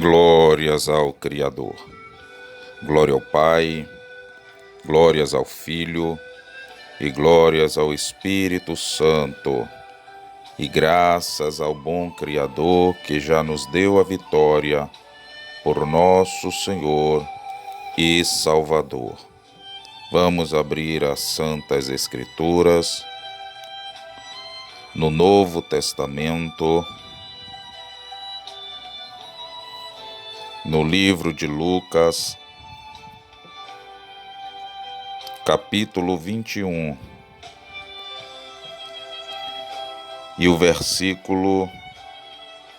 Glórias ao Criador, glória ao Pai, glórias ao Filho e glórias ao Espírito Santo, e graças ao bom Criador que já nos deu a vitória por nosso Senhor e Salvador. Vamos abrir as Santas Escrituras no Novo Testamento, no livro de Lucas, capítulo 21, e o versículo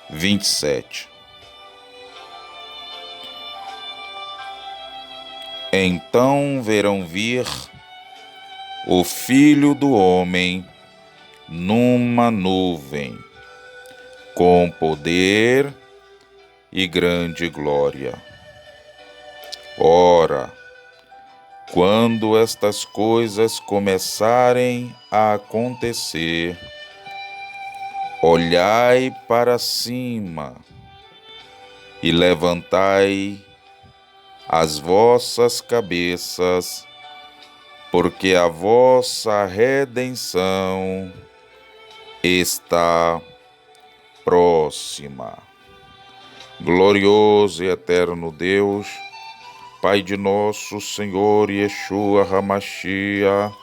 27. Então verão vir o Filho do Homem numa nuvem, com poder e grande glória. Ora, quando estas coisas começarem a acontecer, olhai para cima e levantai as vossas cabeças, porque a vossa redenção está próxima. Glorioso e eterno Deus, Pai de nosso Senhor Yeshua HaMashiach,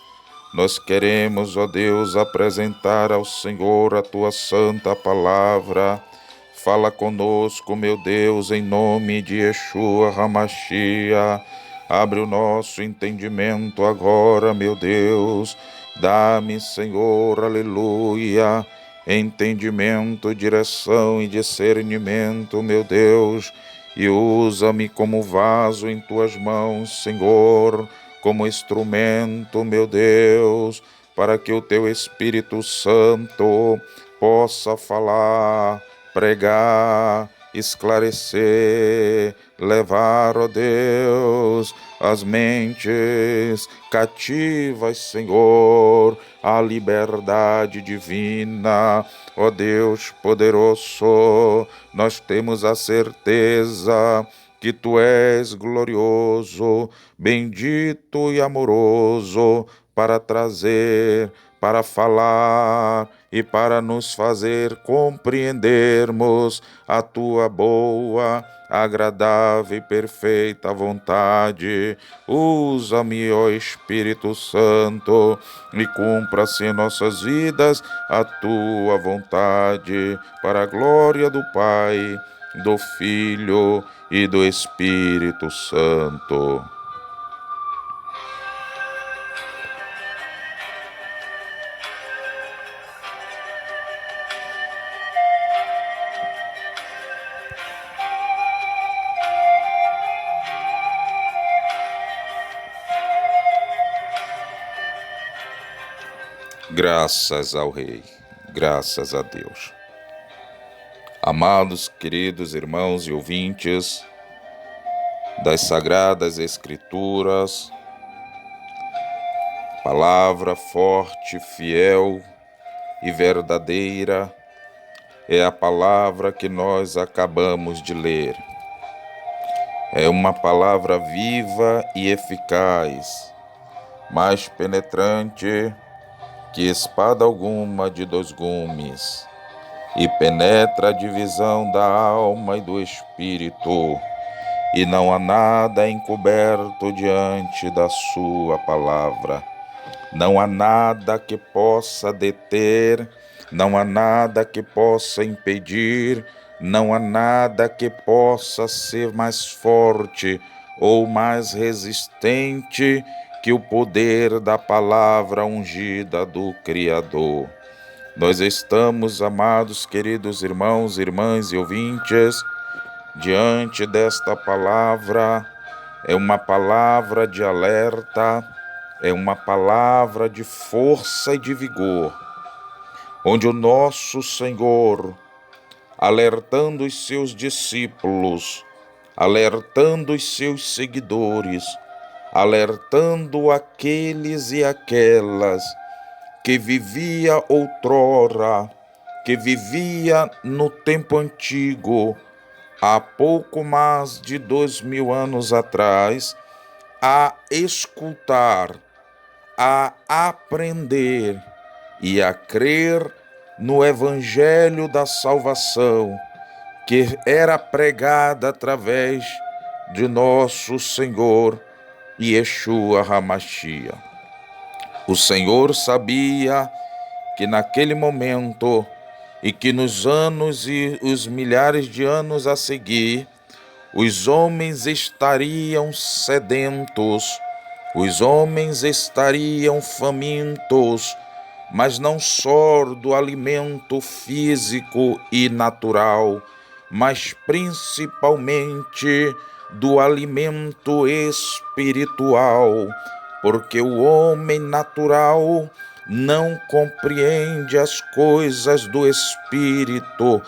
nós queremos, ó Deus, apresentar ao Senhor a Tua santa palavra. Fala conosco, meu Deus, em nome de Yeshua HaMashiach. Abre o nosso entendimento agora, meu Deus. Dá-me, Senhor, aleluia, entendimento, direção e discernimento, meu Deus, e usa-me como vaso em Tuas mãos, Senhor, como instrumento, meu Deus, para que o Teu Espírito Santo possa falar, pregar, esclarecer, levar, ó Deus, as mentes cativas, Senhor, à liberdade divina. Ó Deus poderoso, nós temos a certeza que Tu és glorioso, bendito e amoroso, para trazer, para falar e para nos fazer compreendermos a Tua boa, agradável e perfeita vontade. Usa-me, ó Espírito Santo, e cumpra-se em nossas vidas a Tua vontade, para a glória do Pai, do Filho e do Espírito Santo. Graças ao Rei, graças a Deus. Amados, queridos irmãos e ouvintes das Sagradas Escrituras, palavra forte, fiel e verdadeira é a palavra que nós acabamos de ler. É uma palavra viva e eficaz, mais penetrante que espada alguma de 2 gumes, e penetra a divisão da alma e do espírito, e não há nada encoberto diante da sua palavra. Não há nada que possa deter, não há nada que possa impedir, não há nada que possa ser mais forte ou mais resistente que o poder da palavra ungida do Criador. Nós estamos, amados, queridos irmãos, irmãs e ouvintes, diante desta palavra. É uma palavra de alerta, é uma palavra de força e de vigor, onde o nosso Senhor, alertando os seus discípulos, alertando os seus seguidores, alertando aqueles e aquelas que vivia outrora, que vivia no tempo antigo, há pouco mais de 2000 anos atrás, a escutar, a aprender e a crer no Evangelho da salvação que era pregada através de nosso Senhor Yeshua HaMashiach. O Senhor sabia que naquele momento e que nos anos e os milhares de anos a seguir, os homens estariam sedentos, os homens estariam famintos, mas não só do alimento físico e natural, mas principalmente do alimento espiritual, porque o homem natural não compreende as coisas do Espírito.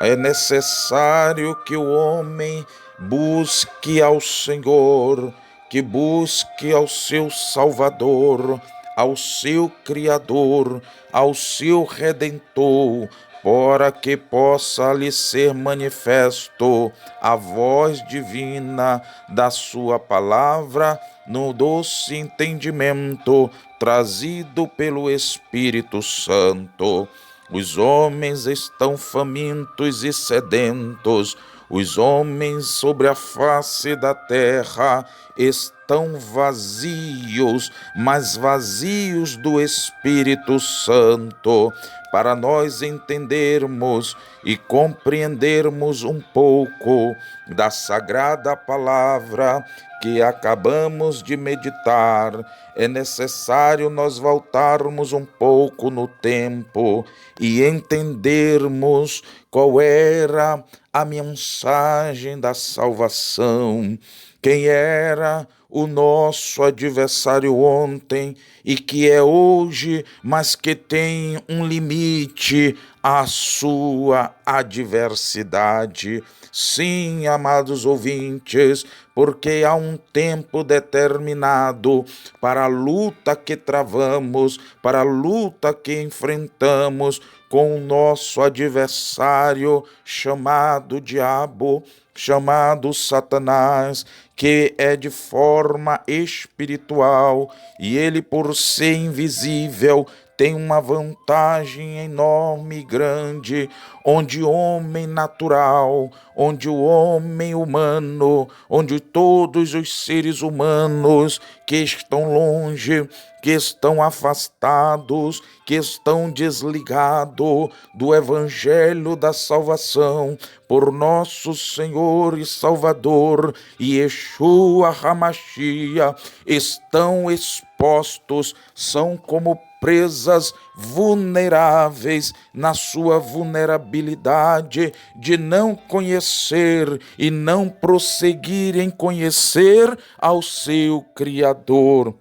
É necessário que o homem busque ao Senhor, que busque ao seu Salvador, ao seu Criador, ao seu Redentor, para que possa lhe ser manifesto a voz divina da sua palavra no doce entendimento trazido pelo Espírito Santo. Os homens estão famintos e sedentos, os homens sobre a face da terra estão vazios, mas vazios do Espírito Santo, para nós entendermos e compreendermos um pouco da sagrada palavra que acabamos de meditar. É necessário nós voltarmos um pouco no tempo e entendermos qual era a mensagem da salvação, quem era o nosso adversário ontem e que é hoje, mas que tem um limite à sua adversidade. Sim, amados ouvintes, porque há um tempo determinado para a luta que travamos, para a luta que enfrentamos com o nosso adversário chamado diabo, chamado Satanás, que é de forma espiritual e ele, por ser invisível, tem uma vantagem enorme e grande, onde o homem natural, onde o homem humano, onde todos os seres humanos que estão longe, que estão afastados, que estão desligados do Evangelho da salvação, por nosso Senhor e Salvador, Yeshua HaMashiach, estão expostos, são como presas vulneráveis na sua vulnerabilidade de não conhecer e não prosseguir em conhecer ao seu Criador.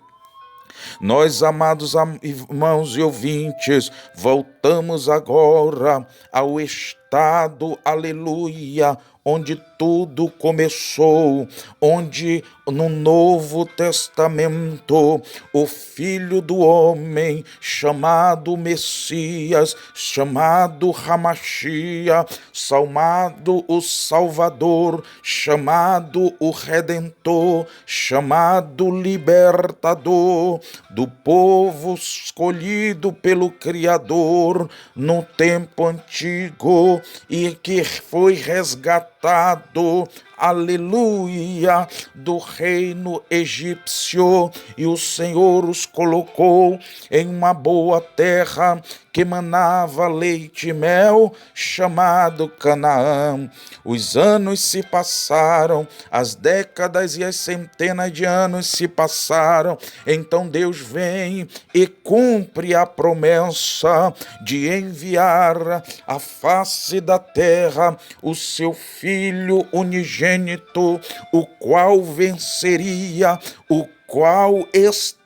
Nós, amados irmãos e ouvintes, voltamos agora ao estado, aleluia, onde tudo começou, onde no Novo Testamento o Filho do Homem, chamado Messias, chamado HaMashiach, chamado o Salvador, chamado o Redentor, chamado Libertador do povo escolhido pelo Criador no tempo antigo e que foi resgatado, aleluia, do reino egípcio, e o Senhor os colocou em uma boa terra que manava leite e mel, chamado Canaã. Os anos se passaram, as décadas e as centenas de anos se passaram, então Deus vem e cumpre a promessa de enviar à face da terra o seu Filho unigênito, o qual venceria, o qual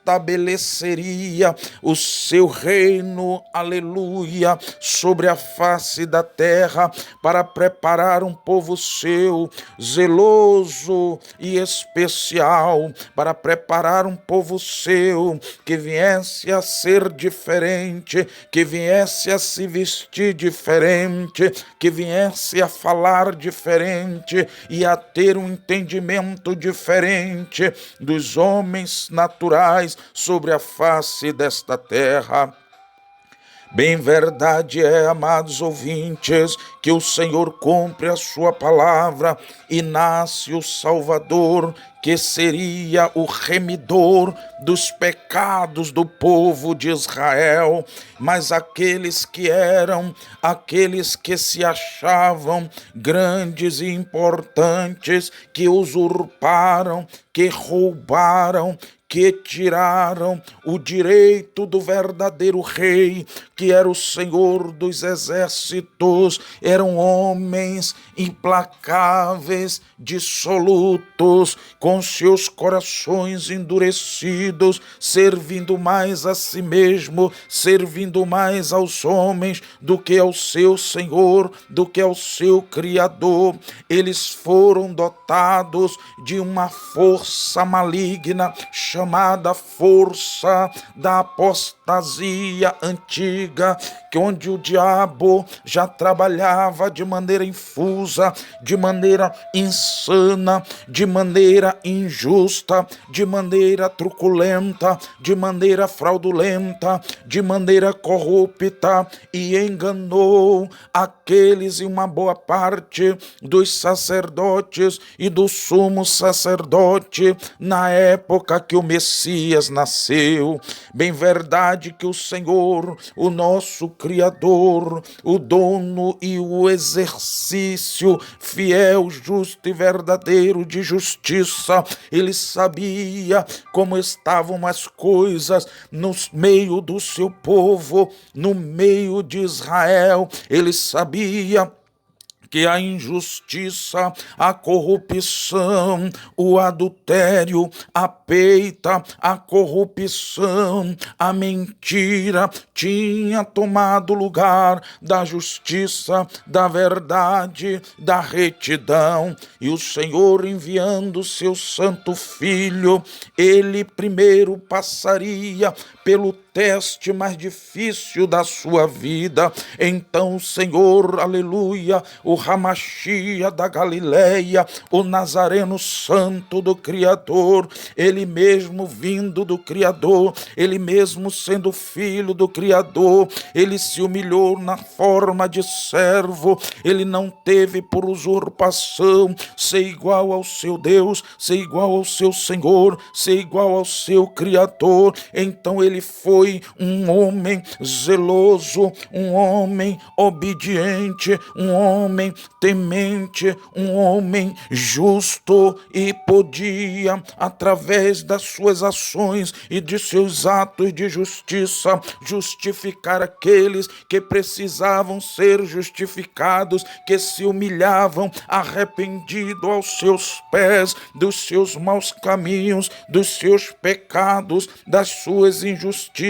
estabeleceria o seu reino, aleluia, sobre a face da terra, para preparar um povo seu, zeloso e especial, para preparar um povo seu, que viesse a ser diferente, que viesse a se vestir diferente, que viesse a falar diferente e a ter um entendimento diferente dos homens naturais sobre a face desta terra. Bem verdade é, amados ouvintes, que o Senhor cumpre a sua palavra e nasce o Salvador, que seria o remidor dos pecados do povo de Israel. Mas aqueles que se achavam grandes e importantes, que usurparam, que roubaram, que tiraram o direito do verdadeiro rei, que era o Senhor dos exércitos, eram homens implacáveis, dissolutos, com seus corações endurecidos, servindo mais a si mesmo, servindo mais aos homens do que ao seu Senhor, do que ao seu Criador. Eles foram dotados de uma força maligna, chamada força da apostasia antiga, que onde o diabo já trabalhava de maneira infusa, de maneira insana, de maneira injusta, de maneira truculenta, de maneira fraudulenta, de maneira corrupta, e enganou aqueles e uma boa parte dos sacerdotes e do sumo sacerdote na época que o Messias nasceu. Bem verdade que o Senhor, o nosso Criador, o dono e o exercício fiel, justo e verdadeiro de justiça, ele sabia como estavam as coisas no meio do seu povo, no meio de Israel. Ele sabia que a injustiça, a corrupção, o adultério, a peita, a corrupção, a mentira tinha tomado lugar da justiça, da verdade, da retidão. E o Senhor, enviando o seu santo Filho, ele primeiro passaria pelo teste mais difícil da sua vida. Então o Senhor, aleluia, o Ramachia da Galileia, o Nazareno Santo do Criador, ele mesmo vindo do Criador, ele mesmo sendo filho do Criador, ele se humilhou na forma de servo, ele não teve por usurpação ser igual ao seu Deus, ser igual ao seu Senhor, ser igual ao seu Criador. Então ele foi um homem zeloso, um homem obediente, um homem temente, um homem justo, e podia, através das suas ações e de seus atos de justiça, justificar aqueles que precisavam ser justificados, que se humilhavam arrependidos aos seus pés dos seus maus caminhos, dos seus pecados, das suas injustiças,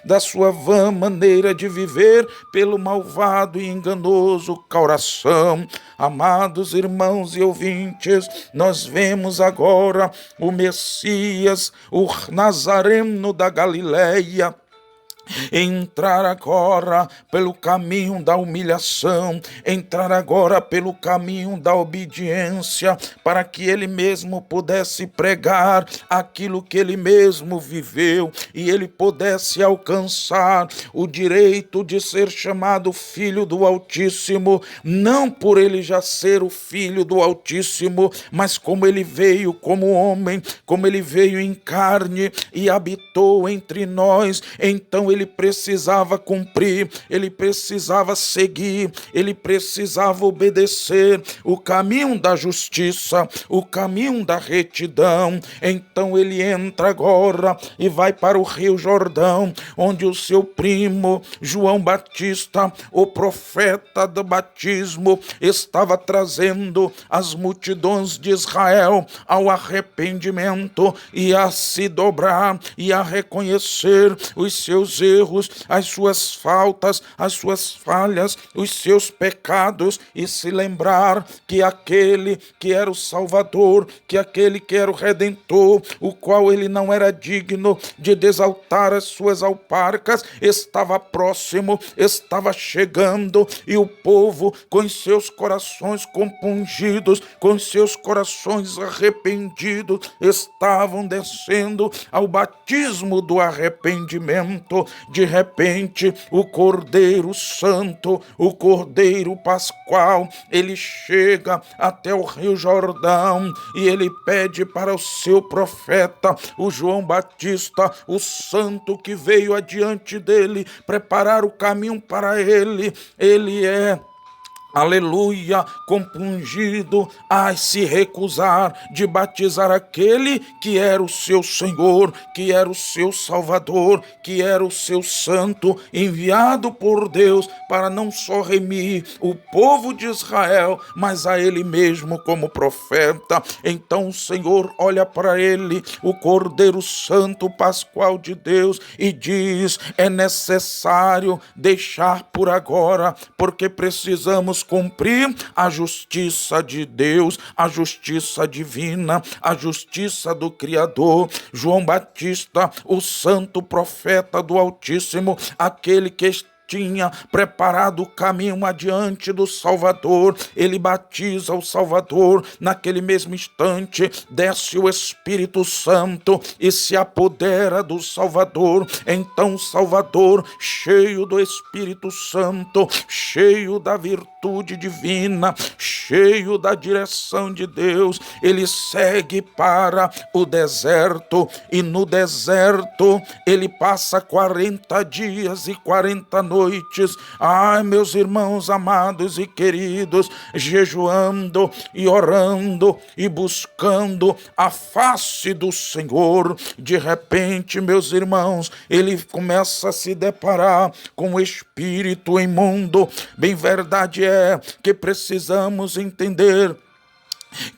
da sua vã maneira de viver pelo malvado e enganoso coração. Amados irmãos e ouvintes, nós vemos agora o Messias, o Nazareno da Galileia, entrar agora pelo caminho da humilhação, entrar agora pelo caminho da obediência, para que ele mesmo pudesse pregar aquilo que ele mesmo viveu e ele pudesse alcançar o direito de ser chamado Filho do Altíssimo, não por ele já ser o Filho do Altíssimo, mas como ele veio como homem, como ele veio em carne e habitou entre nós. Então ele ele precisava cumprir, ele precisava seguir, ele precisava obedecer o caminho da justiça, o caminho da retidão. Então ele entra agora e vai para o Rio Jordão, onde o seu primo João Batista, o profeta do batismo, estava trazendo as multidões de Israel ao arrependimento e a se dobrar e a reconhecer os seus erros, as suas faltas, as suas falhas, os seus pecados, e se lembrar que aquele que era o Salvador, que aquele que era o Redentor, o qual ele não era digno de desaltar as suas alparcas, estava próximo, estava chegando, e o povo, com seus corações compungidos, com seus corações arrependidos, estavam descendo ao batismo do arrependimento. De repente, o Cordeiro Santo, o Cordeiro Pascual, ele chega até o Rio Jordão e ele pede para o seu profeta, o João Batista, o santo que veio adiante dele, preparar o caminho para ele. Ele é, aleluia, compungido a se recusar de batizar aquele que era o seu Senhor, que era o seu Salvador, que era o seu santo, enviado por Deus para não só remir o povo de Israel, mas a ele mesmo como profeta. Então o Senhor olha para ele, o Cordeiro Santo Pascual de Deus, e diz: é necessário deixar por agora, porque precisamos cumprir a justiça de Deus, a justiça divina, a justiça do Criador. João Batista, o santo profeta do Altíssimo, aquele que tinha preparado o caminho adiante do Salvador, ele batiza o Salvador. Naquele mesmo instante desce o Espírito Santo e se apodera do Salvador. Então o Salvador, cheio do Espírito Santo, cheio da virtude divina, cheio da direção de Deus, ele segue para o deserto, e no deserto ele passa 40 dias e 40 noites. Ai, meus irmãos amados e queridos, jejuando e orando e buscando a face do Senhor. De repente, meus irmãos, ele começa a se deparar com o espírito imundo. Bem verdade é que precisamos entender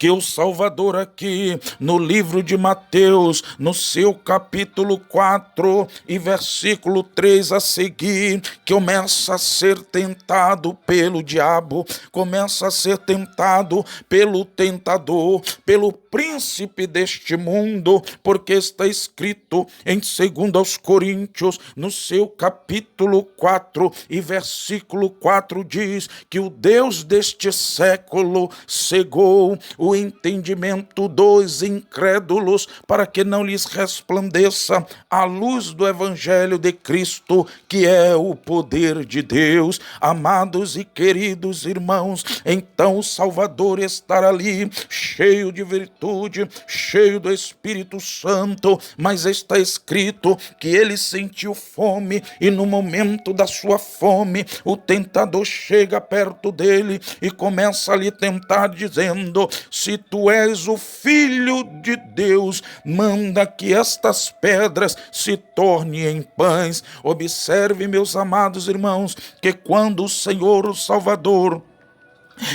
que o Salvador aqui no livro de Mateus, no seu capítulo 4 e versículo 3 a seguir, começa a ser tentado pelo diabo, começa a ser tentado pelo tentador, pelo príncipe deste mundo, porque está escrito em 2 Coríntios, no seu capítulo 4 e versículo 4, diz que o Deus deste século cegou o entendimento dos incrédulos, para que não lhes resplandeça a luz do Evangelho de Cristo, que é o poder de Deus. Amados e queridos irmãos, então o Salvador estará ali, cheio de virtude, cheio do Espírito Santo, mas está escrito que ele sentiu fome, e no momento da sua fome, o tentador chega perto dele e começa a lhe tentar, dizendo: se tu és o Filho de Deus, manda que estas pedras se tornem em pães. Observe, meus amados irmãos, que quando o Senhor, o Salvador,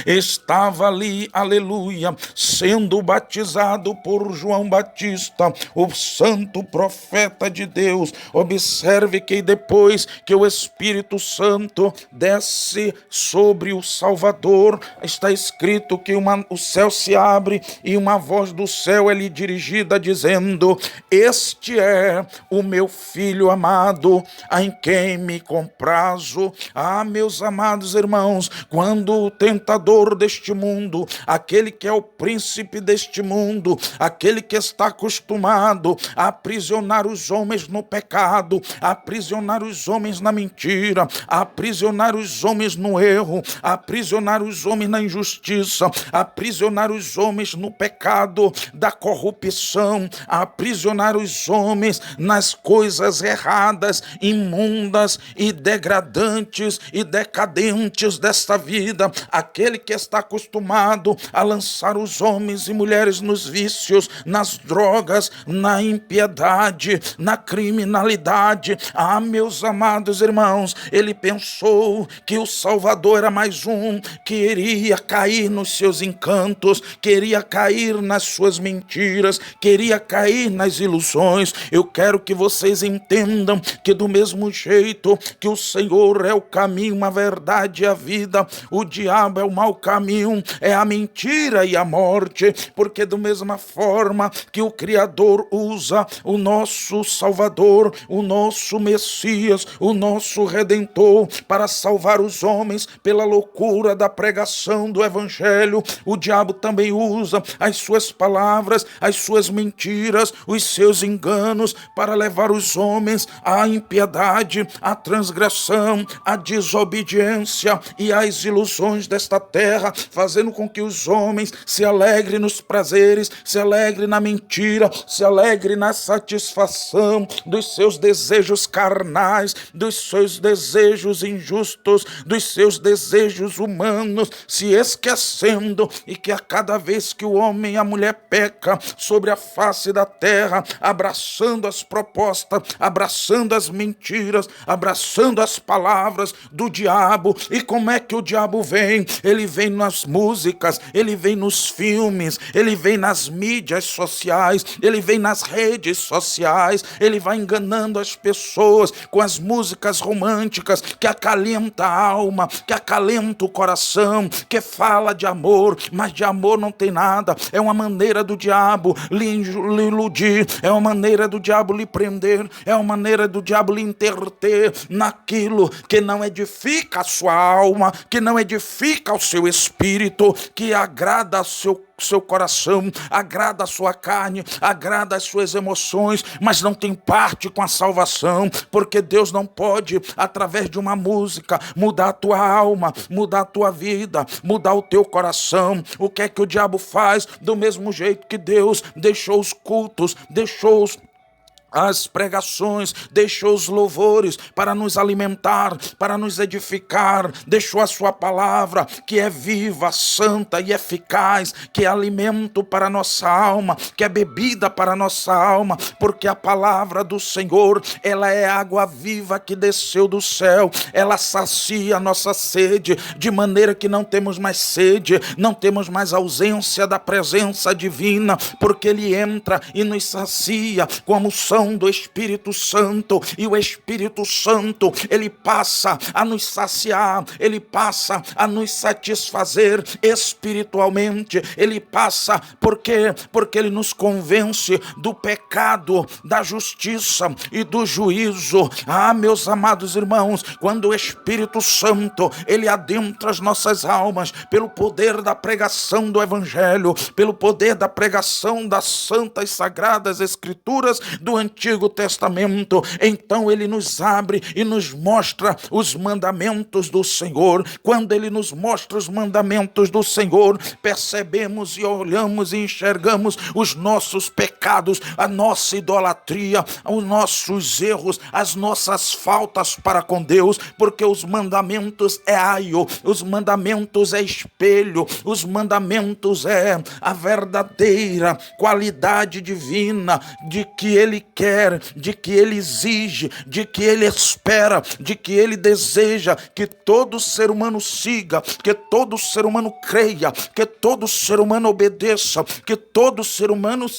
estava ali, aleluia, sendo batizado por João Batista, o santo profeta de Deus, observe que depois que o Espírito Santo desce sobre o Salvador, está escrito que o céu se abre e uma voz do céu é lhe dirigida, dizendo: este é o meu Filho amado, em quem me comprazo. Ah, meus amados irmãos, quando o tentador conquistador deste mundo, aquele que é o príncipe deste mundo, aquele que está acostumado a aprisionar os homens no pecado, a aprisionar os homens na mentira, a aprisionar os homens no erro, a aprisionar os homens na injustiça, a aprisionar os homens no pecado da corrupção, a aprisionar os homens nas coisas erradas, imundas e degradantes e decadentes desta vida, aquele que está acostumado a lançar os homens e mulheres nos vícios, nas drogas, na impiedade, na criminalidade. Ah, meus amados irmãos, ele pensou que o Salvador era mais um que iria cair nos seus encantos, queria cair nas suas mentiras, queria cair nas ilusões. Eu quero que vocês entendam que do mesmo jeito que o Senhor é o caminho, a verdade e a vida, o diabo é o mau caminho, é a mentira e a morte, porque da mesma forma que o Criador usa o nosso Salvador, o nosso Messias, o nosso Redentor, para salvar os homens pela loucura da pregação do Evangelho, o diabo também usa as suas palavras, as suas mentiras, os seus enganos para levar os homens à impiedade, à transgressão, à desobediência e às ilusões desta terra, fazendo com que os homens se alegrem nos prazeres, se alegrem na mentira, se alegrem na satisfação dos seus desejos carnais, dos seus desejos injustos, dos seus desejos humanos, se esquecendo e que a cada vez que o homem e a mulher peca sobre a face da terra, abraçando as propostas, abraçando as mentiras, abraçando as palavras do diabo. E como é que o diabo vem? Ele vem nas músicas, ele vem nos filmes, ele vem nas mídias sociais, ele vem nas redes sociais, ele vai enganando as pessoas com as músicas românticas que acalenta a alma, que acalenta o coração, que fala de amor, mas de amor não tem nada. É uma maneira do diabo lhe iludir, é uma maneira do diabo lhe prender, é uma maneira do diabo lhe interter naquilo que não edifica a sua alma, que não edifica o seu espírito, que agrada ao seu coração, agrada a sua carne, agrada as suas emoções, mas não tem parte com a salvação, porque Deus não pode, através de uma música, mudar a tua alma, mudar a tua vida, mudar o teu coração. O que é que o diabo faz? Do mesmo jeito que Deus deixou os cultos, deixou as pregações, deixou os louvores para nos alimentar, para nos edificar, deixou a sua palavra que é viva, santa e eficaz, que é alimento para a nossa alma, que é bebida para a nossa alma, porque a palavra do Senhor, ela é água viva que desceu do céu, ela sacia a nossa sede, de maneira que não temos mais sede, não temos mais ausência da presença divina, porque ele entra e nos sacia com a unção do Espírito Santo, e o Espírito Santo, ele passa a nos saciar, ele passa a nos satisfazer espiritualmente, ele passa, por quê? Porque ele nos convence do pecado, da justiça e do juízo. Ah, meus amados irmãos, quando o Espírito Santo, ele adentra as nossas almas, pelo poder da pregação do Evangelho, pelo poder da pregação das santas sagradas Escrituras do Antigo Testamento, então ele nos abre e nos mostra os mandamentos do Senhor. Quando ele nos mostra os mandamentos do Senhor, percebemos e olhamos e enxergamos os nossos pecados, a nossa idolatria, os nossos erros, as nossas faltas para com Deus, porque os mandamentos é aio, os mandamentos é espelho, os mandamentos é a verdadeira qualidade divina de que ele quer, de que ele exige, de que ele espera, de que ele deseja que todo ser humano siga, que todo ser humano creia, que todo ser humano obedeça, que todo ser humano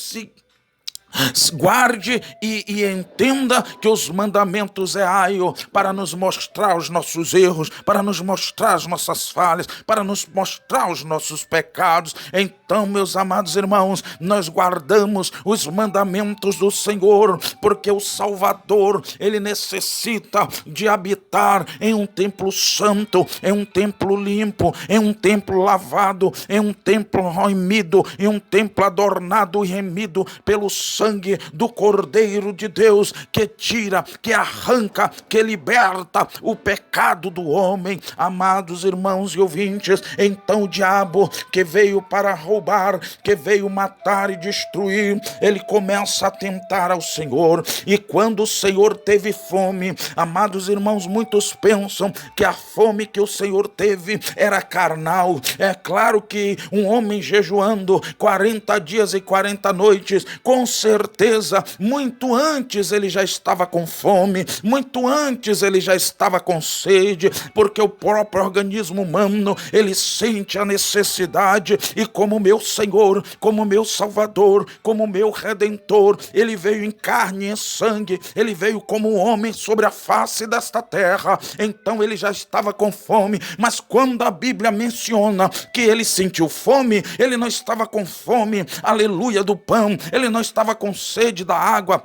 Guarde e entenda que os mandamentos é aio para nos mostrar os nossos erros, para nos mostrar as nossas falhas, para nos mostrar os nossos pecados. Então, meus amados irmãos, nós guardamos os mandamentos do Senhor, porque o Salvador, ele necessita de habitar em um templo santo, em um templo limpo, em um templo lavado, em um templo remido, em um templo adornado e remido pelo sangue do Cordeiro de Deus, que tira, que arranca, que liberta o pecado do homem. Amados irmãos e ouvintes, então o diabo, que veio para roubar, que veio matar e destruir, ele começa a tentar ao Senhor. E quando o Senhor teve fome, amados irmãos, muitos pensam que a fome que o Senhor teve era carnal. É claro que um homem jejuando 40 dias e 40 noites, com certeza, muito antes ele já estava com fome, muito antes ele já estava com sede, porque o próprio organismo humano, ele sente a necessidade, e como meu Senhor, como meu Salvador, como meu Redentor, ele veio em carne e em sangue, ele veio como um homem sobre a face desta terra, então ele já estava com fome. Mas quando a Bíblia menciona que ele sentiu fome, ele não estava com fome, aleluia, do pão, ele não estava com sede da água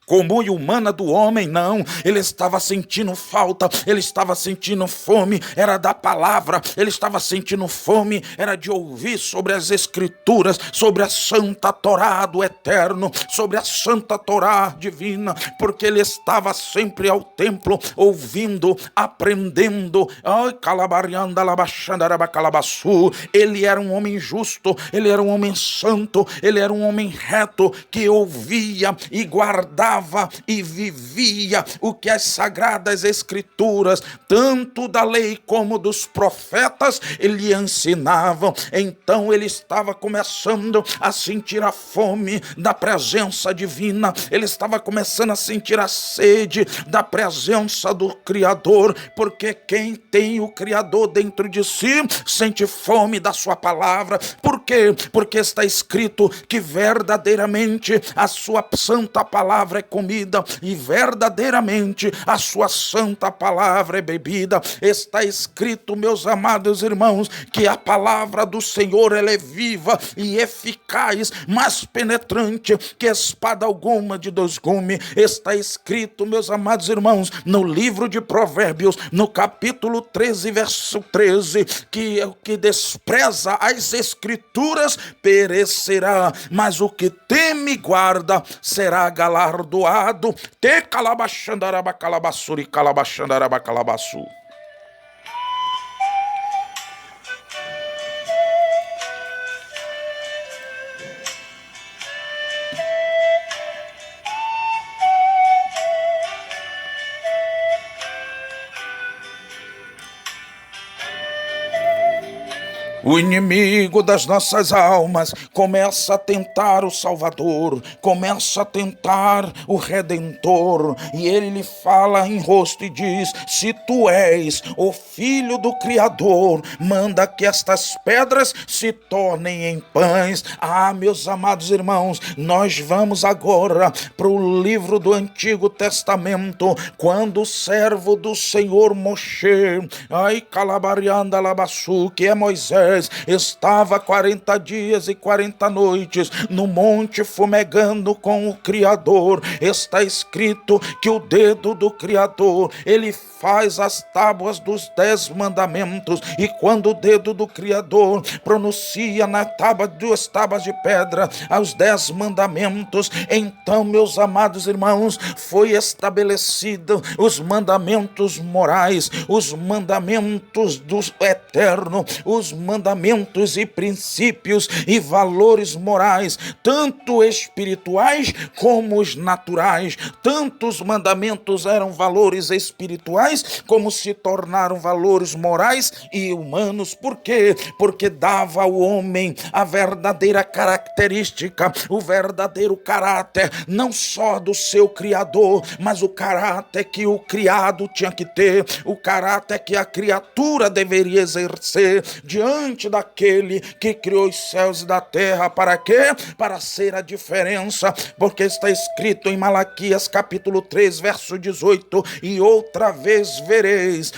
comum e humana do homem, não. Ele estava sentindo falta, ele estava sentindo fome, era da palavra. Ele estava sentindo fome, era de ouvir sobre as Escrituras, sobre a Santa Torá do Eterno, sobre a Santa Torá divina, porque ele estava sempre ao templo, ouvindo, aprendendo. Ele era um homem justo, ele era um homem santo, ele era um homem reto, que ouvia e guardava e vivia o que as sagradas escrituras, tanto da lei como dos profetas, lhe ensinavam. Então ele estava começando a sentir a fome da presença divina, ele estava começando a sentir a sede da presença do Criador, porque quem tem o Criador dentro de si sente fome da sua palavra. Por quê? Porque está escrito que verdadeiramente a sua santa palavra é comida, e verdadeiramente a sua santa palavra é bebida. Está escrito, meus amados irmãos, que a palavra do Senhor, ela é viva e eficaz, mais penetrante que espada alguma de dois gumes. Está escrito, meus amados irmãos, no livro de Provérbios, no capítulo 13, verso 13, que o que despreza as Escrituras perecerá, mas o que teme e guarda será galardoado. Te calabachandaraba calabassuri calabachandaraba calabaçu. O inimigo das nossas almas começa a tentar o Salvador, começa a tentar o Redentor, e ele lhe fala em rosto e diz: se tu és o Filho do Criador, manda que estas pedras se tornem em pães. Ah, meus amados irmãos, nós vamos agora para o livro do Antigo Testamento, quando o servo do Senhor Moshe, que é Moisés, estava 40 dias e 40 noites no monte fumegando com o Criador. Está escrito que o dedo do Criador, ele faz as tábuas dos 10 mandamentos, e quando o dedo do Criador pronuncia na tábua, 2 tábuas de pedra, aos 10 mandamentos, então, meus amados irmãos, foi estabelecido os mandamentos morais, os mandamentos do eterno, os mandamentos e princípios e valores morais, tanto espirituais como os naturais. Tantos mandamentos eram valores espirituais, como se tornaram valores morais e humanos. Por quê? Porque dava ao homem a verdadeira característica, o verdadeiro caráter, não só do seu Criador, mas o caráter que o criado tinha que ter, o caráter que a criatura deveria exercer diante diante daquele que criou os céus e da terra. Para quê? Para ser a diferença, porque está escrito em Malaquias capítulo 3, verso 18: e outra vez vereis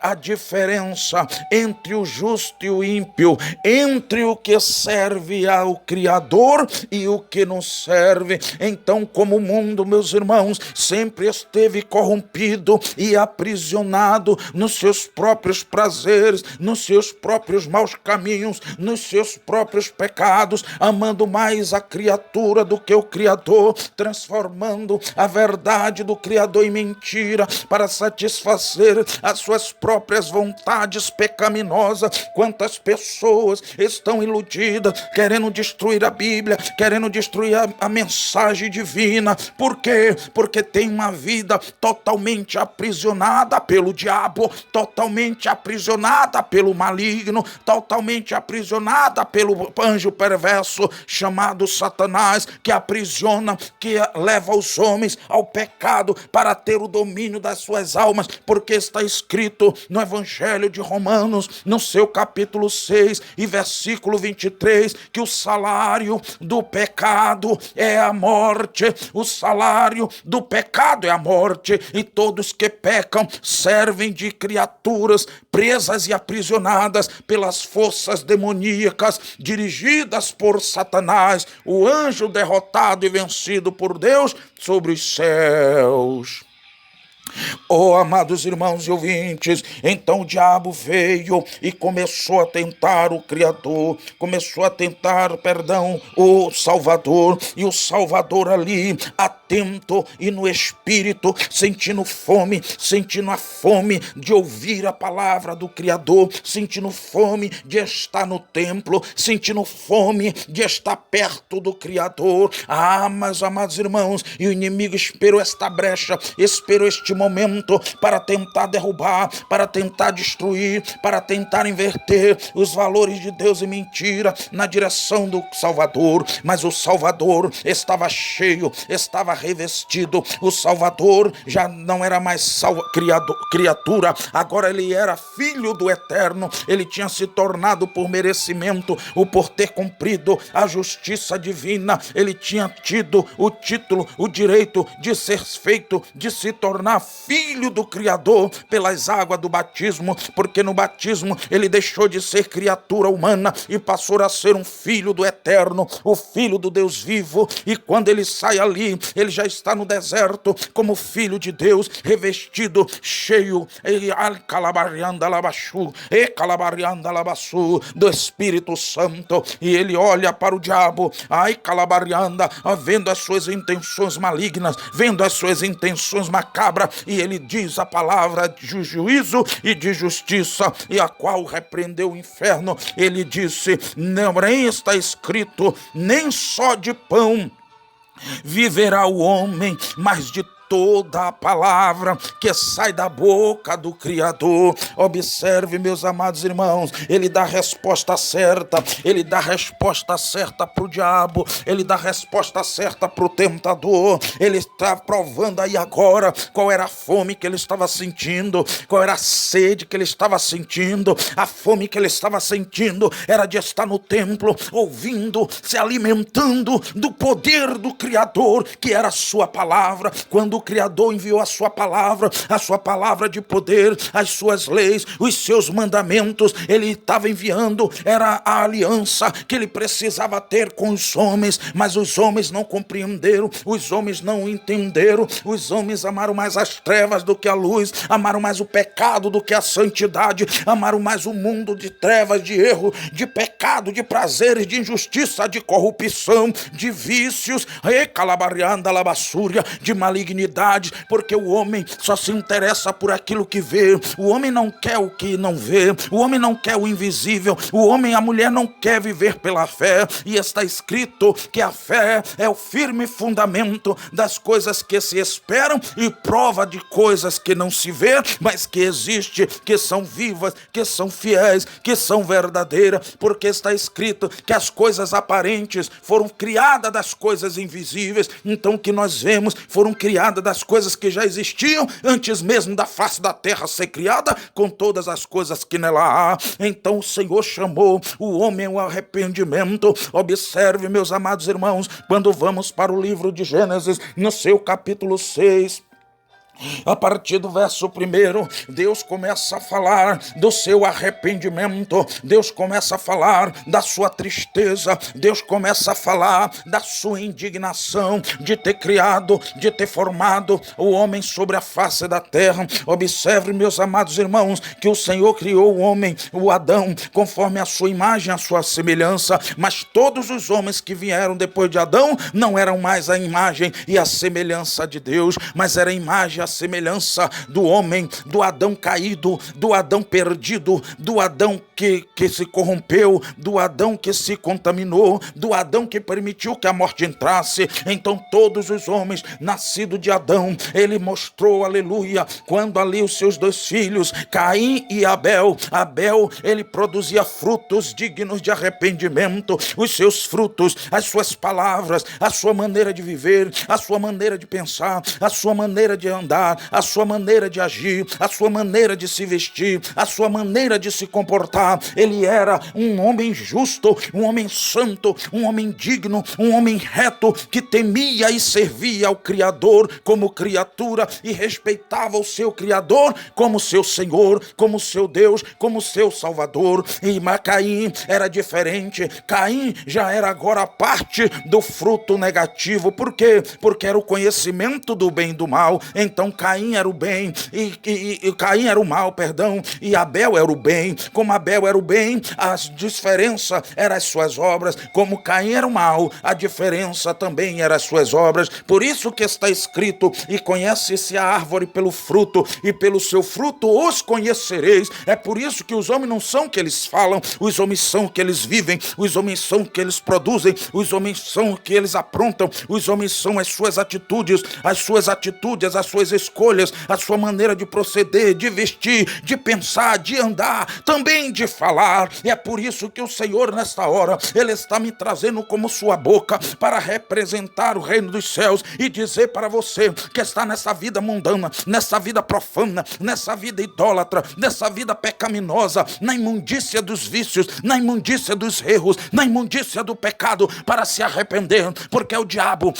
a diferença entre o justo e o ímpio, entre o que serve ao Criador e o que não serve. Então, como o mundo, meus irmãos, sempre esteve corrompido e aprisionado nos seus próprios prazeres, nos seus próprios maus caminhos, nos seus próprios pecados, amando mais a criatura do que o Criador, transformando a verdade do Criador em mentira para satisfazer as suas próprias vontades pecaminosas. Quantas pessoas estão iludidas, querendo destruir a Bíblia, querendo destruir a mensagem divina. Por quê? Porque tem uma vida totalmente aprisionada pelo diabo, totalmente aprisionada pelo maligno, totalmente aprisionada pelo anjo perverso chamado Satanás, que aprisiona, que leva os homens ao pecado para ter o domínio das suas almas, porque está escrito no Evangelho de Romanos, no seu capítulo 6 e versículo 23, que o salário do pecado é a morte. O salário do pecado é a morte, e todos que pecam servem de criaturas presas e aprisionadas pelas forças demoníacas dirigidas por Satanás, o anjo derrotado e vencido por Deus sobre os céus. Oh, amados irmãos e ouvintes, então o diabo veio e começou a tentar o Criador, o Salvador, e o Salvador ali, atento e no espírito, sentindo a fome de ouvir a palavra do Criador, sentindo fome de estar no templo, sentindo fome de estar perto do Criador. Mas, amados irmãos, e o inimigo esperou esta brecha, esperou este momento para tentar derrubar, para tentar destruir, para tentar inverter os valores de Deus e mentira na direção do Salvador. Mas o Salvador estava cheio, estava revestido. O Salvador já não era mais criatura, agora ele era filho do Eterno. Ele tinha se tornado por merecimento, por ter cumprido a justiça divina. Ele tinha tido o título, o direito de ser feito, de se tornar filho do Criador pelas águas do batismo, porque no batismo ele deixou de ser criatura humana e passou a ser um filho do Eterno, o filho do Deus vivo. E quando ele sai ali, ele já está no deserto como filho de Deus, revestido, cheio do Espírito Santo. E ele olha para o diabo, vendo as suas intenções malignas, vendo as suas intenções macabras, e ele diz a palavra de juízo e de justiça, e a qual repreendeu o inferno. Ele disse: nem está escrito, nem só de pão viverá o homem, mas de toda a palavra que sai da boca do Criador. Observe, meus amados irmãos, ele dá a resposta certa, ele dá a resposta certa para o diabo, ele dá a resposta certa para o tentador. Ele está provando aí agora qual era a fome que ele estava sentindo, qual era a sede que ele estava sentindo. A fome que ele estava sentindo era de estar no templo, ouvindo, se alimentando do poder do Criador, que era a sua palavra. Quando o Criador enviou a sua palavra de poder, as suas leis, os seus mandamentos, ele estava enviando, era a aliança que ele precisava ter com os homens, mas os homens não compreenderam, os homens não entenderam, os homens amaram mais as trevas do que a luz, amaram mais o pecado do que a santidade, amaram mais o mundo de trevas, de erro, de pecado, de prazeres, de injustiça, de corrupção, de vícios, de malignidade, porque o homem só se interessa por aquilo que vê. O homem não quer o que não vê, o homem não quer o invisível, a mulher não quer viver pela fé. E está escrito que a fé é o firme fundamento das coisas que se esperam e prova de coisas que não se vê, mas que existe, que são vivas, que são fiéis, que são verdadeiras, porque está escrito que as coisas aparentes foram criadas das coisas invisíveis. Então o que nós vemos foram criadas criada, das coisas que já existiam antes mesmo da face da terra ser criada, com todas as coisas que nela há. Então o Senhor chamou o homem ao arrependimento. Observe, meus amados irmãos, quando vamos para o livro de Gênesis, no seu capítulo 6, a partir do verso 1, Deus começa a falar do seu arrependimento, Deus começa a falar da sua tristeza, Deus começa a falar da sua indignação de ter criado, de ter formado o homem sobre a face da terra. Observe, meus amados irmãos, que o Senhor criou o homem, o Adão, conforme a sua imagem, a sua semelhança, mas todos os homens que vieram depois de Adão não eram mais a imagem e a semelhança de Deus, mas era a imagem, a semelhança do homem, do Adão caído, do Adão perdido, do Adão que se corrompeu, do Adão que se contaminou, do Adão que permitiu que a morte entrasse. Então todos os homens nascidos de Adão, ele mostrou, aleluia, quando ali os seus dois filhos, Caim e Abel, ele produzia frutos dignos de arrependimento, os seus frutos, as suas palavras, a sua maneira de viver, a sua maneira de pensar, a sua maneira de andar, a sua maneira de agir, a sua maneira de se vestir, a sua maneira de se comportar. Ele era um homem justo, um homem santo, um homem digno, um homem reto, que temia e servia ao Criador como criatura e respeitava o seu Criador como seu Senhor, como seu Deus, como seu Salvador. E Caim era diferente. Caim já era agora parte do fruto negativo. Por quê? Porque era o conhecimento do bem e do mal. Então Caim era o bem e Caim era o mal, perdão, e Abel era o bem. Como Abel era o bem, a diferença eram as suas obras. Como Caim era o mal, a diferença também eram as suas obras. Por isso que está escrito: e conhece-se a árvore pelo fruto, e pelo seu fruto os conhecereis. É por isso que os homens não são o que eles falam, os homens são o que eles vivem, os homens são o que eles produzem, os homens são o que eles aprontam, os homens são as suas atitudes, as suas escolhas, a sua maneira de proceder, de vestir, de pensar, de andar, também de falar. E é por isso que o Senhor, nesta hora, Ele está me trazendo como sua boca para representar o reino dos céus e dizer para você que está nessa vida mundana, nessa vida profana, nessa vida idólatra, nessa vida pecaminosa, na imundícia dos vícios, na imundícia dos erros, na imundícia do pecado, para se arrepender, porque é o diabo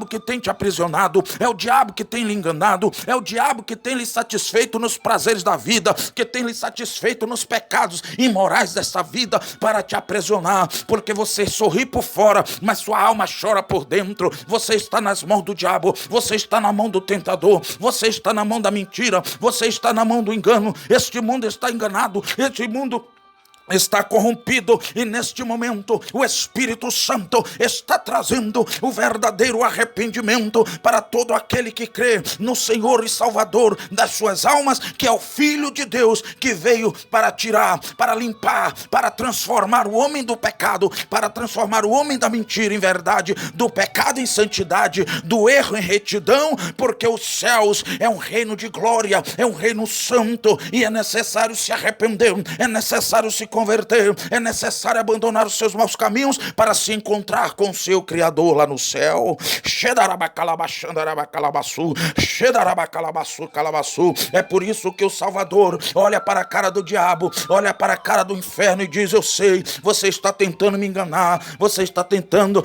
que tem te aprisionado, é o diabo que tem lhe enganado, é o diabo que tem lhe satisfeito nos prazeres da vida, que tem lhe satisfeito nos pecados imorais dessa vida, para te aprisionar, porque você sorri por fora, mas sua alma chora por dentro. Você está nas mãos do diabo, você está na mão do tentador, você está na mão da mentira, você está na mão do engano. Este mundo está enganado, este mundo está corrompido, e neste momento o Espírito Santo está trazendo o verdadeiro arrependimento para todo aquele que crê no Senhor e Salvador das suas almas, que é o Filho de Deus, que veio para tirar, para limpar, para transformar o homem do pecado, para transformar o homem da mentira em verdade, do pecado em santidade, do erro em retidão, porque os céus é um reino de glória, é um reino santo, e é necessário se arrepender, é necessário se converter, é necessário abandonar os seus maus caminhos para se encontrar com o seu Criador lá no céu. É por isso que o Salvador olha para a cara do diabo, olha para a cara do inferno e diz: eu sei, você está tentando me enganar, você está tentando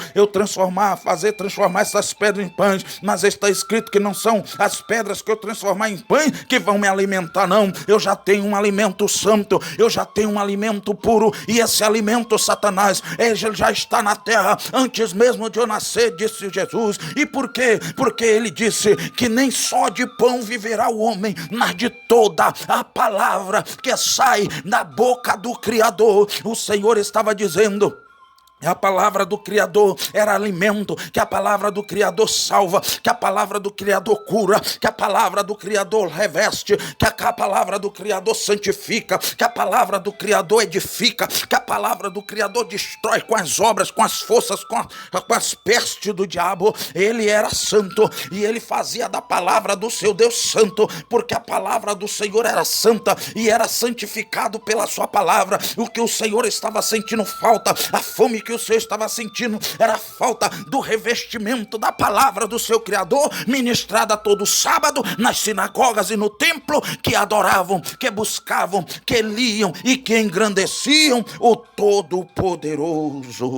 fazer transformar essas pedras em pães, mas está escrito que não são as pedras que eu transformar em pães que vão me alimentar, não. Eu já tenho um alimento santo, eu já tenho um alimento puro, e esse alimento, Satanás, ele já está na terra antes mesmo de eu nascer, disse Jesus. E por quê? Porque ele disse que nem só de pão viverá o homem, mas de toda a palavra que sai da boca do Criador. O Senhor estava dizendo: a palavra do Criador era alimento, que a palavra do Criador salva, que a palavra do Criador cura, que a palavra do Criador reveste, que a palavra do Criador santifica, que a palavra do Criador edifica, que a palavra do Criador destrói com as obras, com as forças, com as pestes do diabo. Ele era santo e ele fazia da palavra do seu Deus santo, porque a palavra do Senhor era santa e era santificado pela sua palavra. O que o Senhor estava sentindo falta, a fome que que o Senhor estava sentindo era a falta do revestimento da palavra do seu Criador, ministrada todo sábado nas sinagogas e no templo, que adoravam, que buscavam, que liam e que engrandeciam o Todo-Poderoso.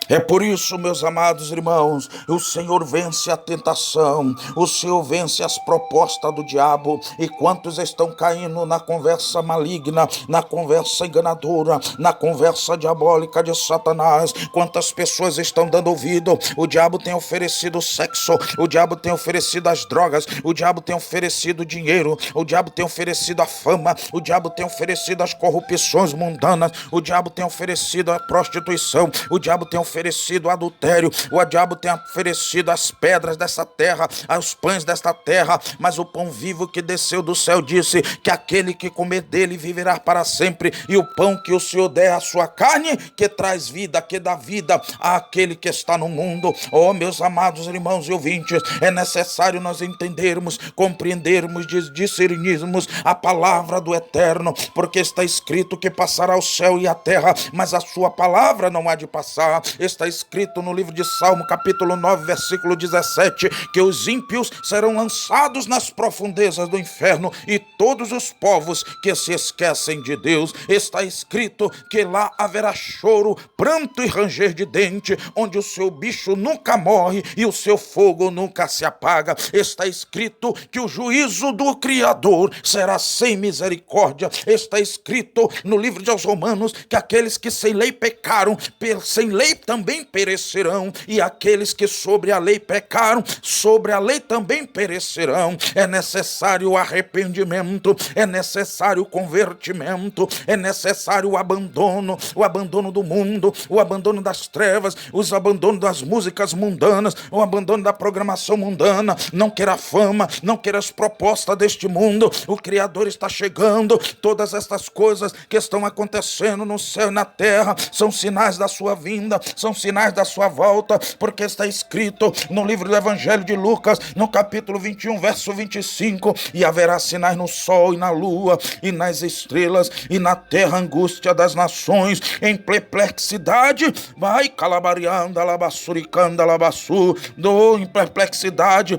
É por isso, meus amados irmãos, o Senhor vence a tentação, o Senhor vence as propostas do diabo. E quantos estão caindo na conversa maligna, na conversa enganadora, na conversa diabólica de Satanás? Quantas pessoas estão dando ouvido? O diabo tem oferecido sexo, o diabo tem oferecido as drogas, o diabo tem oferecido dinheiro, o diabo tem oferecido a fama, o diabo tem oferecido as corrupções mundanas, o diabo tem oferecido a prostituição, o diabo tem oferecido o adultério, o diabo tem oferecido as pedras dessa terra, os pães desta terra, mas o pão vivo que desceu do céu disse que aquele que comer dele viverá para sempre, e o pão que o Senhor der à sua carne, que traz vida, que dá vida àquele que está no mundo. Oh, meus amados irmãos e ouvintes, é necessário nós entendermos, compreendermos, discernirmos a palavra do Eterno, porque está escrito que passará o céu e a terra, mas a sua palavra não há de passar. Está escrito no livro de Salmo, capítulo 9, versículo 17, que os ímpios serão lançados nas profundezas do inferno, e todos os povos que se esquecem de Deus. Está escrito que lá haverá choro, pranto e ranger de dente, onde o seu bicho nunca morre e o seu fogo nunca se apaga. Está escrito que o juízo do Criador será sem misericórdia. Está escrito no livro de Romanos que aqueles que sem lei pecaram, sem lei também perecerão, e aqueles que sobre a lei pecaram, sobre a lei também perecerão. É necessário o arrependimento, é necessário o convertimento, é necessário o abandono do mundo, o abandono das trevas, os abandono das músicas mundanas, o abandono da programação mundana. Não queira fama, não queira as propostas deste mundo. O Criador está chegando. Todas estas coisas que estão acontecendo no céu e na terra são sinais da sua vinda, são sinais da sua volta, porque está escrito no livro do Evangelho de Lucas, no capítulo 21, verso 25, e haverá sinais no sol e na lua e nas estrelas, e na terra angústia das nações, em perplexidade, vai calabarianda, labassuricanda, labassu, em perplexidade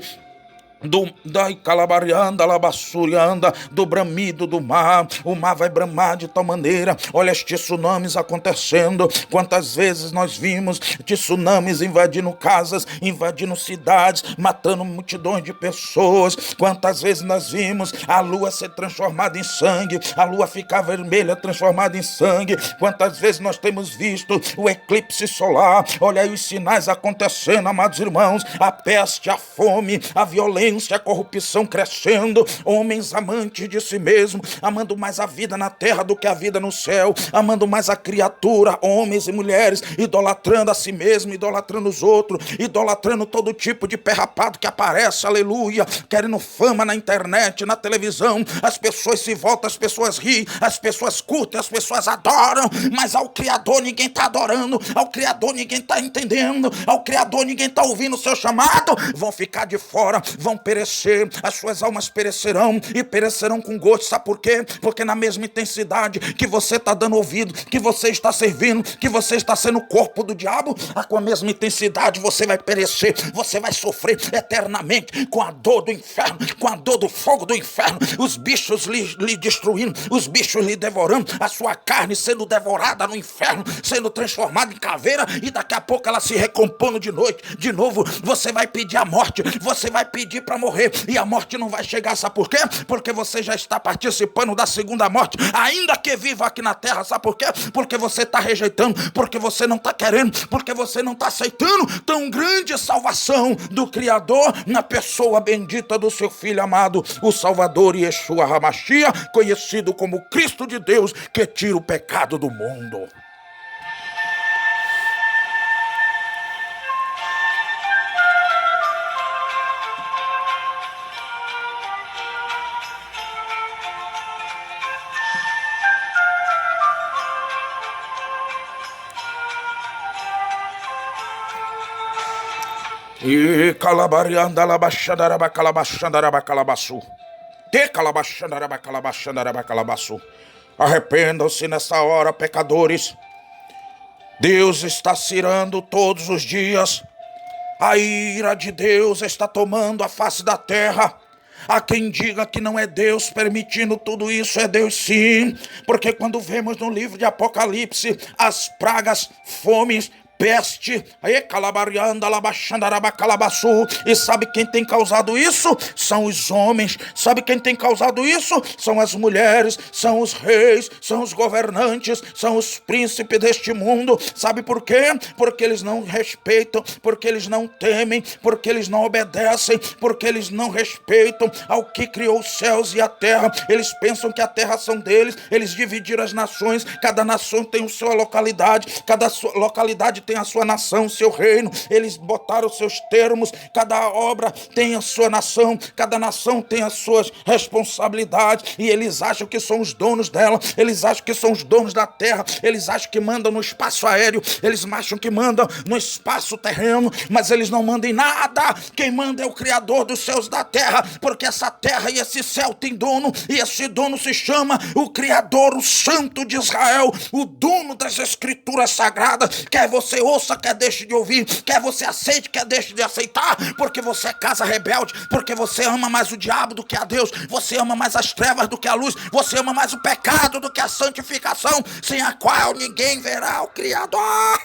da calabarianda, labassurianda, do bramido do mar. O mar vai bramar de tal maneira. Olha estes tsunamis acontecendo. Quantas vezes nós vimos tsunamis invadindo casas, invadindo cidades, matando multidões de pessoas. Quantas vezes nós vimos a lua ser transformada em sangue, a lua ficar vermelha, transformada em sangue. Quantas vezes nós temos visto o eclipse solar. Olha aí os sinais acontecendo, amados irmãos. A peste, a fome, a violência, a corrupção crescendo, homens amantes de si mesmo, amando mais a vida na terra do que a vida no céu, amando mais a criatura, homens e mulheres, idolatrando a si mesmo, idolatrando os outros, idolatrando todo tipo de perrapado que aparece, aleluia, querendo fama na internet, na televisão. As pessoas se voltam, as pessoas riem, as pessoas curtem, as pessoas adoram, mas ao Criador ninguém está adorando, ao Criador ninguém está entendendo, ao Criador ninguém está ouvindo o seu chamado. Vão ficar de fora, vão perecer, as suas almas perecerão e perecerão com gosto. Sabe por quê? Porque na mesma intensidade que você está dando ouvido, que você está servindo, que você está sendo o corpo do diabo, com a mesma intensidade você vai perecer, você vai sofrer eternamente com a dor do inferno, com a dor do fogo do inferno, os bichos lhe destruindo, os bichos lhe devorando, a sua carne sendo devorada no inferno, sendo transformada em caveira, e daqui a pouco ela se recompondo de noite, de novo. Você vai pedir a morte, você vai pedir para morrer, e a morte não vai chegar. Sabe por quê? Porque você já está participando da segunda morte, ainda que viva aqui na terra. Sabe por quê? Porque você está rejeitando, porque você não está querendo, porque você não está aceitando tão grande salvação do Criador na pessoa bendita do seu Filho amado, o Salvador Yeshua HaMashiach, conhecido como Cristo de Deus, que tira o pecado do mundo. E calabarianda labaxandaraba calabaxandaraba calabaçu. Te calabaxandaraba calabaxandaraba calabaçu. Arrependam-se nessa hora, pecadores. Deus está cirando todos os dias. A ira de Deus está tomando a face da terra. Há quem diga que não é Deus permitindo tudo isso, é Deus sim. Porque quando vemos no livro de Apocalipse as pragas, fomes, peste, e sabe quem tem causado isso? São os homens. Sabe quem tem causado isso? São as mulheres, são os reis, são os governantes, são os príncipes deste mundo. Sabe por quê? Porque eles não respeitam, porque eles não temem, porque eles não obedecem, porque eles não respeitam ao que criou os céus e a terra. Eles pensam que a terra são deles. Eles dividiram as nações. Cada nação tem a sua localidade, cada localidade tem a sua nação, seu reino. Eles botaram os seus termos. Cada obra tem a sua nação, cada nação tem as suas responsabilidades, e eles acham que são os donos dela. Eles acham que são os donos da terra. Eles acham que mandam no espaço aéreo, eles acham que mandam no espaço terreno, mas eles não mandam em nada. Quem manda é o Criador dos céus e da terra, porque essa terra e esse céu tem dono, e esse dono se chama o Criador, o Santo de Israel, o dono das Escrituras Sagradas. Quer você ouça, quer deixe de ouvir, quer você aceite, quer deixe de aceitar, porque você é casa rebelde, porque você ama mais o diabo do que a Deus, você ama mais as trevas do que a luz, você ama mais o pecado do que a santificação, sem a qual ninguém verá o Criador.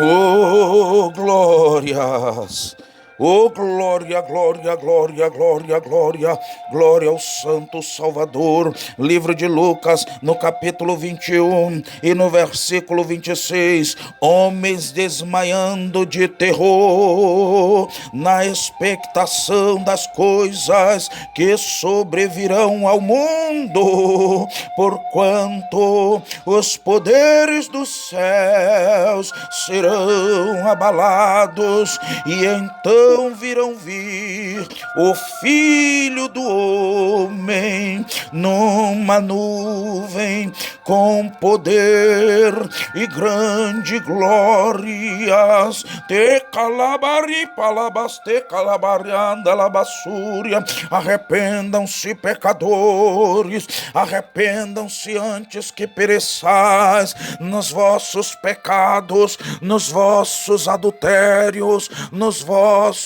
Oh, glórias! Oh, glória, glória, glória, glória, glória, glória ao Santo Salvador. Livro de Lucas, no capítulo 21 e no versículo 26. Homens desmaiando de terror, na expectação das coisas que sobrevirão ao mundo, porquanto os poderes dos céus serão abalados, e então virão vir o Filho do Homem numa nuvem com poder e grande glórias. Te calabari palabas, te calabarianda labassúria. Arrependam-se, pecadores, arrependam-se antes que pereçais nos vossos pecados, nos vossos adultérios, nos vossos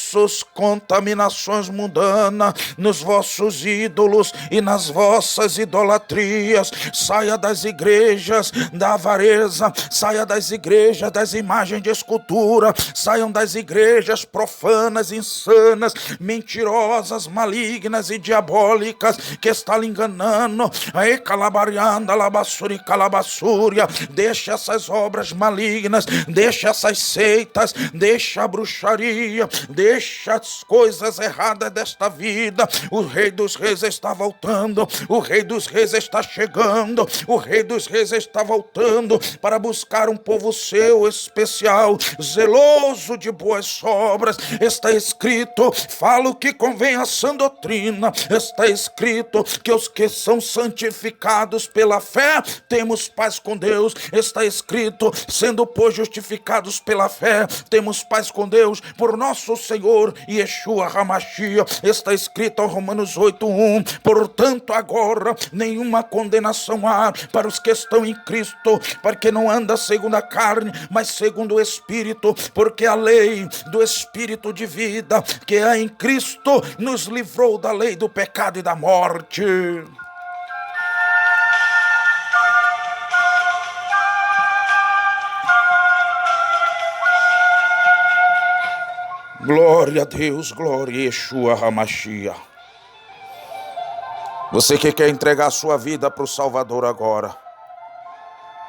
contaminações mundanas, nos vossos ídolos e nas vossas idolatrias. Saia das igrejas da avareza, saia das igrejas das imagens de escultura, saiam das igrejas profanas, insanas, mentirosas, malignas e diabólicas, que está lhe enganando. Aí calabarianda, labassuri, calabassúria. Deixa essas obras malignas, deixa essas seitas, deixa a bruxaria, deixa as coisas erradas desta vida. O Rei dos Reis está voltando, o Rei dos Reis está chegando, o Rei dos Reis está voltando para buscar um povo seu especial, zeloso de boas obras. Está escrito: fala o que convém à sã doutrina. Está escrito que os que são santificados pela fé temos paz com Deus. Está escrito: sendo pois justificados pela fé, temos paz com Deus por nosso Senhor Yeshua HaMashiach. Está escrito em Romanos 8:1: portanto agora nenhuma condenação há para os que estão em Cristo, porque não anda segundo a carne, mas segundo o Espírito, porque a lei do Espírito de vida que é em Cristo nos livrou da lei do pecado e da morte. Glória a Deus, glória a Yeshua HaMashiach. Você que quer entregar sua vida para o Salvador agora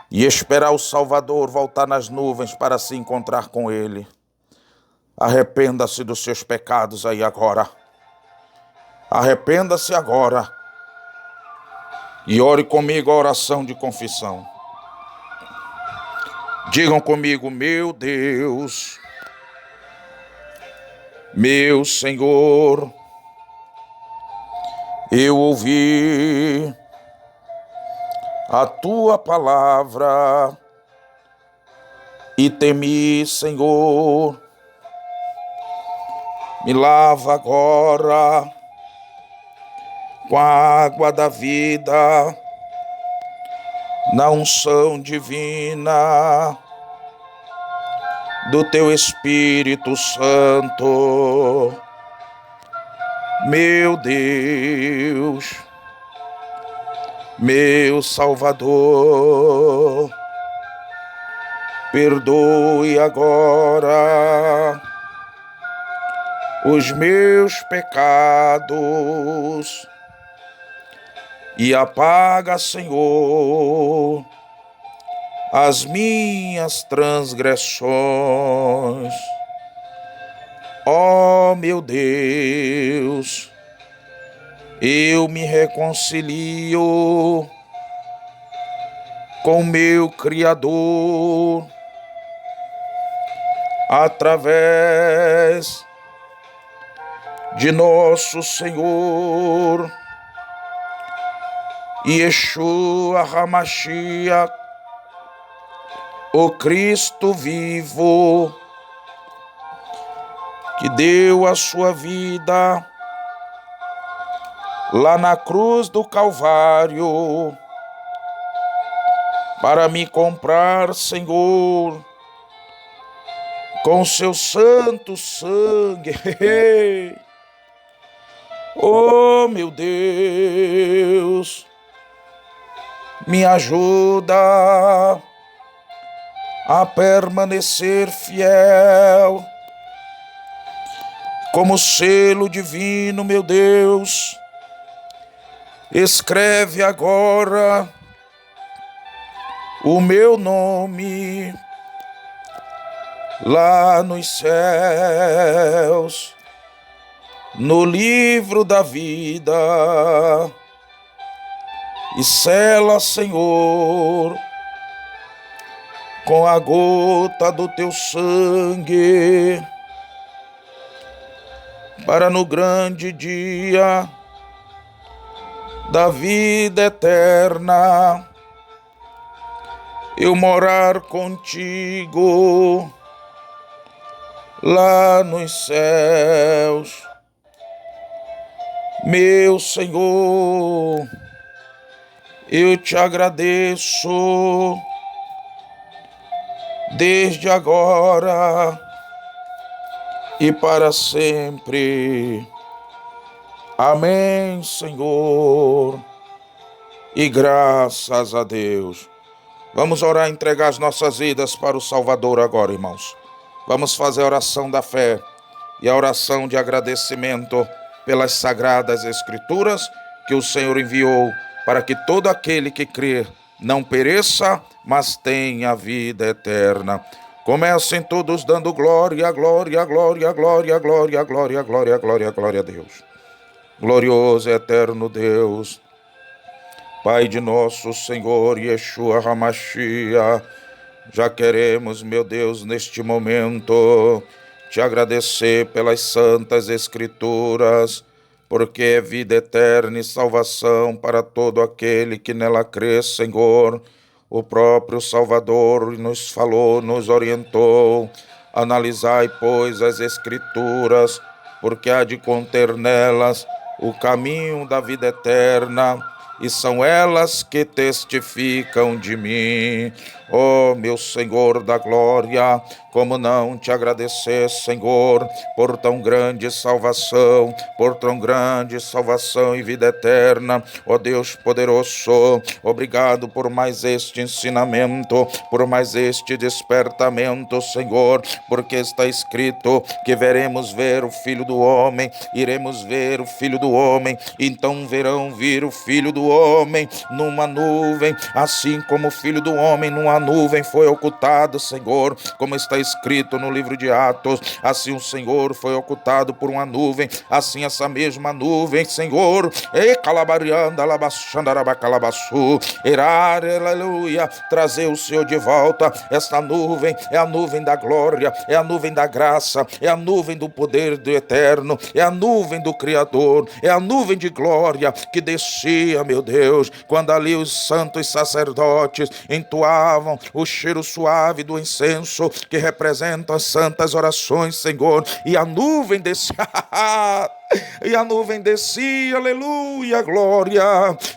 e esperar o Salvador voltar nas nuvens para se encontrar com Ele, arrependa-se dos seus pecados aí agora. Arrependa-se agora e ore comigo a oração de confissão. Digam comigo: meu Deus, meu Senhor, eu ouvi a tua palavra e temi, Senhor. Me lava agora com a água da vida, na unção divina do teu Espírito Santo. Meu Deus, meu Salvador, perdoe agora os meus pecados e apaga, Senhor, as minhas transgressões. Ó meu Deus, eu me reconcilio com meu Criador através de nosso Senhor Yeshua HaMashiach, o Cristo vivo, que deu a sua vida lá na cruz do Calvário para me comprar, Senhor, com seu santo sangue. Oh, meu Deus, me ajuda a permanecer fiel como selo divino, meu Deus. Escreve agora o meu nome lá nos céus, no livro da vida, e sela, Senhor, com a gota do teu sangue, para no grande dia da vida eterna eu morar contigo lá nos céus. Meu Senhor, eu te agradeço desde agora e para sempre. Amém, Senhor, e graças a Deus. Vamos orar e entregar as nossas vidas para o Salvador agora, irmãos. Vamos fazer a oração da fé e a oração de agradecimento pelas sagradas Escrituras que o Senhor enviou para que todo aquele que crer não pereça, mas tenha a vida eterna. Comecem todos dando glória, glória, glória, glória, glória, glória, glória, glória, glória a Deus. Glorioso e eterno Deus, Pai de nosso Senhor Yeshua HaMashiach, já queremos, meu Deus, neste momento, te agradecer pelas santas Escrituras, porque é vida eterna e salvação para todo aquele que nela crê, Senhor. O próprio Salvador nos falou, nos orientou: analisai, pois, as Escrituras, porque há de conter nelas o caminho da vida eterna, e são elas que testificam de mim. Ó meu Senhor da glória, Como não te agradecer, Senhor, por tão grande salvação, e vida eterna, ó Deus poderoso. Obrigado por mais este ensinamento, por mais este despertamento, Senhor, porque está escrito que veremos ver o Filho do Homem, iremos ver o Filho do Homem, então verão vir o Filho do Homem numa nuvem, assim como o Filho do Homem numa nuvem foi ocultado, Senhor, como está escrito no livro de Atos, assim o Senhor foi ocultado por uma nuvem, assim essa mesma nuvem, Senhor, aleluia, trazer o Senhor de volta. Esta nuvem é a nuvem da glória, é a nuvem da graça, é a nuvem do poder do eterno, é a nuvem do Criador, é a nuvem de glória que descia, meu Deus, quando ali os santos sacerdotes entoavam o cheiro suave do incenso que representa as santas orações, Senhor, e a nuvem descia e a nuvem descia, aleluia, glória,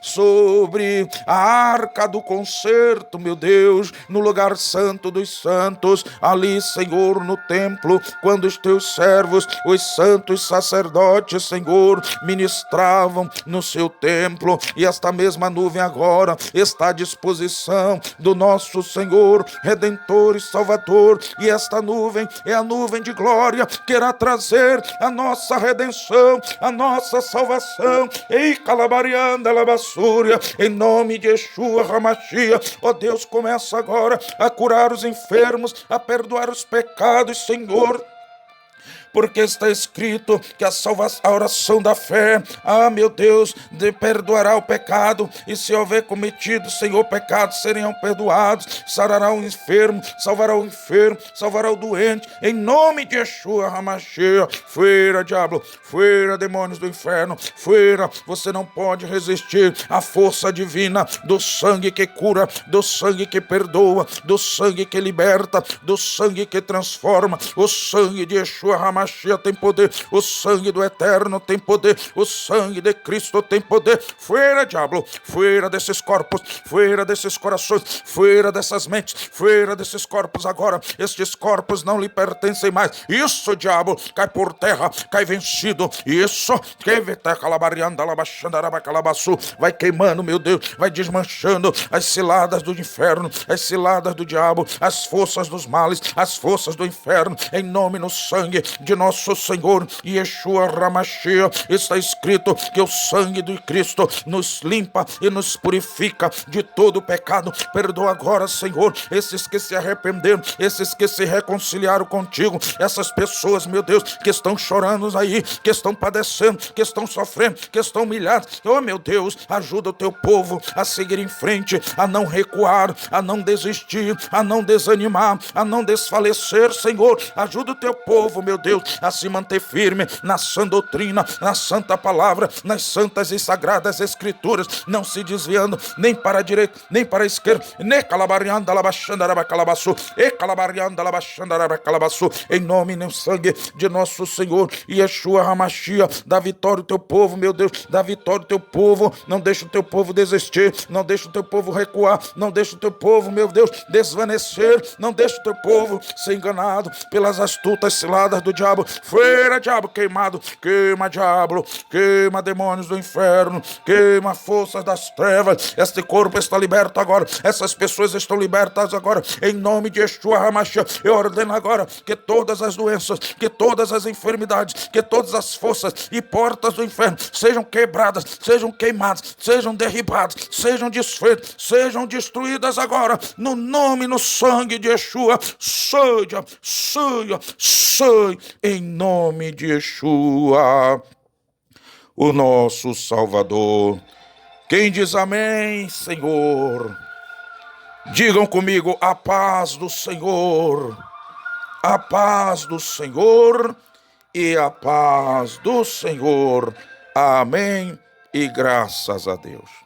sobre a arca do concerto, meu Deus, no lugar santo dos santos, ali, Senhor, no templo, quando os teus servos, os santos sacerdotes, Senhor, ministravam no seu templo, e esta mesma nuvem agora está à disposição do nosso Senhor, Redentor e Salvador, e esta nuvem é a nuvem de glória, que irá trazer a nossa redenção, a nossa salvação, ei, calabarianda, labassúria, em nome de Yeshua HaMashiach, ó Deus, começa agora a curar os enfermos, a perdoar os pecados, Senhor, porque está escrito que a oração da fé, meu Deus, perdoará o pecado, e se houver cometido, Senhor, pecados, serão perdoados, sarará o enfermo, salvará o doente, em nome de Yeshua HaMashiach. Fuera, diabo, fuera, demônios do inferno, fuera, você não pode resistir à força divina do sangue que cura, do sangue que perdoa, do sangue que liberta, do sangue que transforma. O sangue de Yeshua HaMashiach tem poder, o sangue do eterno tem poder, o sangue de Cristo tem poder. Fuera, diabo, fuera desses corpos, fuera desses corações, fuera dessas mentes, fuera desses corpos agora. Estes corpos não lhe pertencem mais. Isso, diabo, cai por terra, cai vencido. Isso, vai queimando, meu Deus, vai desmanchando as ciladas do inferno, as ciladas do diabo, as forças dos males, as forças do inferno, em nome no sangue de nosso Senhor Yeshua HaMashiach. Está escrito que o sangue de Cristo nos limpa e nos purifica de todo pecado. Perdoa agora, Senhor, esses que se arrependeram, esses que se reconciliaram contigo, essas pessoas, meu Deus, que estão chorando aí, que estão padecendo, que estão sofrendo, que estão humilhados. Oh, meu Deus, ajuda o teu povo a seguir em frente, a não recuar, a não desistir, a não desanimar, a não desfalecer, Senhor. Ajuda o teu povo, meu Deus, a se manter firme na sã doutrina, na santa palavra, nas santas e sagradas escrituras, não se desviando nem para a direita, nem para a esquerda, em nome e no sangue de nosso Senhor Yeshua HaMashiach. Dá vitória ao teu povo, meu Deus, dá vitória ao teu povo, não deixa o teu povo desistir, não deixa o teu povo recuar, não deixa o teu povo, meu Deus, desvanecer, não deixa o teu povo ser enganado pelas astutas ciladas do diabo. Fuera, diabo, queimado, queima, diabo, queima, demônios do inferno, queima, forças das trevas. Este corpo está liberto agora, essas pessoas estão libertas agora, em nome de Yeshua HaMashiach. Eu ordeno agora que todas as doenças, que todas as enfermidades, que todas as forças e portas do inferno sejam quebradas, sejam queimadas, sejam derribadas, sejam desfeitas, sejam destruídas agora, no nome e no sangue de Yeshua. Saia, saia, saia, em nome de Yeshua, o nosso Salvador. Quem diz amém, Senhor? Digam comigo: a paz do Senhor, a paz do Senhor e a paz do Senhor. Amém e graças a Deus.